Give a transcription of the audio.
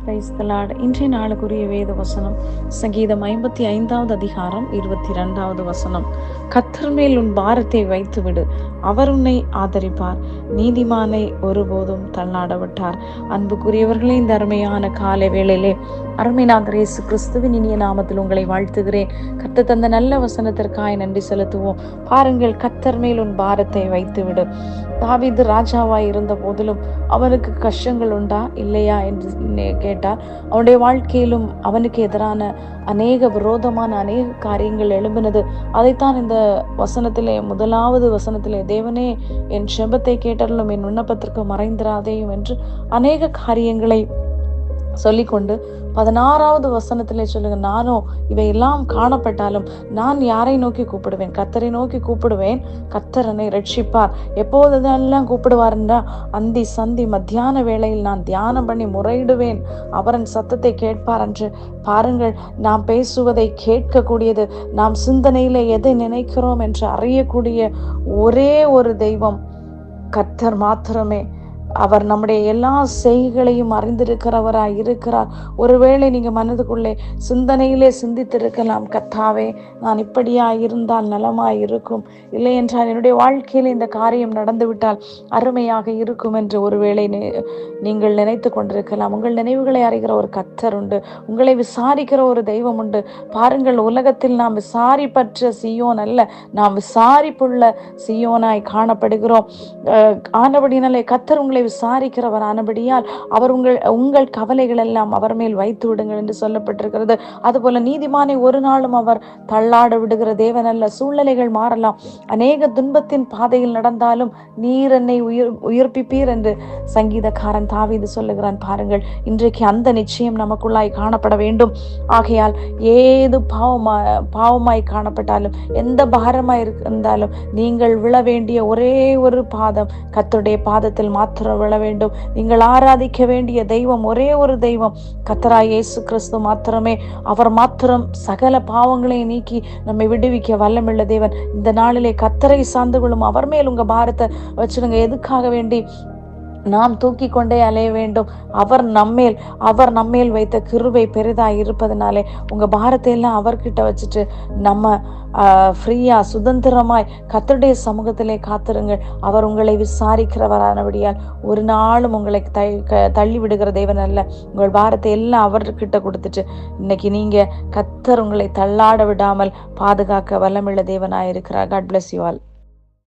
Praise the Lord. இன்றைய நாளுக்குரிய வேத வசனம் சங்கீதம் 55வது அதிகாரம் 22வது வசனம். கர்த்தர் மேல் உன் பாரத்தை வைத்துவிடு, அவர் உன்னை ஆதரிப்பார், நீதிமானை ஒருபோதும் தள்ளாட விட்டார். அன்புக்குரியவர்களே, இந்த அருமையான காலை வேளையிலே அருமைநாதர் இயேசு கிறிஸ்துவின் இனிய நாமத்தில் உங்களை வாழ்த்துகிறேன். கர்த்தர் தந்த நல்ல வசனத்திற்காய் நன்றி செலுத்துவோம். பாருங்கள், கர்த்தர் மேல் உன் பாரத்தை வைத்துவிடு. தாவீது ராஜாவாய் இருந்த போதிலும் அவனுக்கு கஷ்டங்கள் உண்டா இல்லையா என்று கேட்டால், அவனுடைய வாழ்க்கையிலும் அவனுக்கு எதிரான அநேக விரோதமான அநேக காரியங்கள் எழும்பினது. அதைத்தான் இந்த வசனத்திலே, முதலாவது வசனத்திலே, தேவனே என் செபத்தை கேட்டருளும், என் விண்ணப்பத்திற்கு மறைந்திராதேயும் என்று அநேக காரியங்களை சொல்லிக்கொண்டு 16வது வசனத்திலே சொல்லுங்க, நானோ இவையெல்லாம் காணப்பட்டாலும் நான் யாரை நோக்கி கூப்பிடுவேன்? கர்த்தரை நோக்கி கூப்பிடுவேன், கர்த்தர் என்னை ரட்சிப்பார். எப்போதெல்லாம் கூப்பிடுவார் என்றால், அந்தி சந்தி மத்தியான வேளையில் நான் தியானம் பண்ணி முறையிடுவேன், அவரின் சத்தத்தை கேட்பார் என்று. பாருங்கள், நாம் பேசுவதை கேட்கக்கூடியது, நாம் சிந்தனையில எதை நினைக்கிறோம் என்று அறியக்கூடிய ஒரே ஒரு தெய்வம் கர்த்தர் மாத்திரமே. அவர் நம்முடைய எல்லா செய்கைகளையும் அறிந்திருக்கிறவராய் இருக்கிறார். ஒருவேளை நீங்க மனதுக்குள்ளே சிந்தனையிலே சிந்தித்திருக்கலாம், கர்த்தாவே நான் இப்படியா இருந்தால் நலமாய் இருக்கும், இல்லை என்றால் என்னுடைய வாழ்க்கையில் இந்த காரியம் நடந்துவிட்டால் அருமையாக இருக்கும் என்று ஒருவேளை நீங்கள் நினைத்து கொண்டிருக்கலாம். உங்கள் நினைவுகளை அறிகிற ஒரு கர்த்தர் உண்டு, உங்களை விசாரிக்கிற ஒரு தெய்வம் உண்டு. பாருங்கள், உலகத்தில் நாம் விசாரிப்பற்ற சீயோன் அல்ல, நாம் விசாரிப்புள்ள சீயோனாய் காணப்படுகிறோம். ஆனபடினாலே கர்த்தர் உங்களை விசாரிக்கிறவர் ஆனபடியால் அவர் உங்கள் கவலைகள் எல்லாம் அவர் மேல் வைத்து விடுங்கள் என்று சொல்லப்பட்டிருக்கிறது. அதுபோல நீதிமானை ஒரு நாளும் அவர் தள்ளாட விடுகிற தேவன் அல்ல. சூழ்நிலைகள் மாறலாம், அநேக துன்பத்தின் பாதையில் நடந்தாலும் நீர் என்னை உயிர்ப்பிப்பீர் என்று சங்கீதக்காரன் தாவீது சொல்லுகிறான். பாருங்கள், இன்றைக்கு அந்த நிச்சயம் நமக்குள்ளாய் காணப்பட வேண்டும். ஆகையால் ஏது பாவமாய் காணப்பட்டாலும், எந்த பாரமாய் இருந்தாலும், நீங்கள் விழ வேண்டிய ஒரே ஒரு பாதம் கர்த்தருடைய பாதத்தில் மாத்திரம் விழ வேண்டும். நீங்கள் ஆராதிக்க வேண்டிய தெய்வம் ஒரே ஒரு தெய்வம், கர்த்தராகிய இயேசு கிறிஸ்து மாத்திரமே. அவர் மாத்திரம் சகல பாவங்களை நீக்கி நம்மை விடுவிக்க வல்லமுள்ள தேவன். இந்த நாளிலே கர்த்தரை சார்ந்து கொள்ளும், அவர் மேல் உங்க பாரத்தை வச்சிருங்க. எதுக்காக வேண்டி நாம் தூக்கி கொண்டே அலைய வேண்டும்? அவர் நம்மேல் வைத்த கிருபை பெரிதாய் இருப்பதனாலே உங்க பாரத்தை எல்லாம் அவர்கிட்ட வச்சுட்டு நம்ம ஃப்ரீயா சுதந்திரமாய் கர்த்தருடைய சமூகத்திலே காத்திருங்கள். அவர் உங்களை விசாரிக்கிறவரானபடியால் ஒரு நாளும் உங்களை தள்ளி விடுகிற தேவன் அல்ல. உங்கள் பாரத்தை எல்லாம் அவர்கிட்ட கொடுத்துட்டு இன்னைக்கு நீங்க கர்த்தர் உங்களை தள்ளாட விடாமல் பாதுகாக்க வல்லமுள்ள தேவனாய் இருக்கிறார். God bless you all.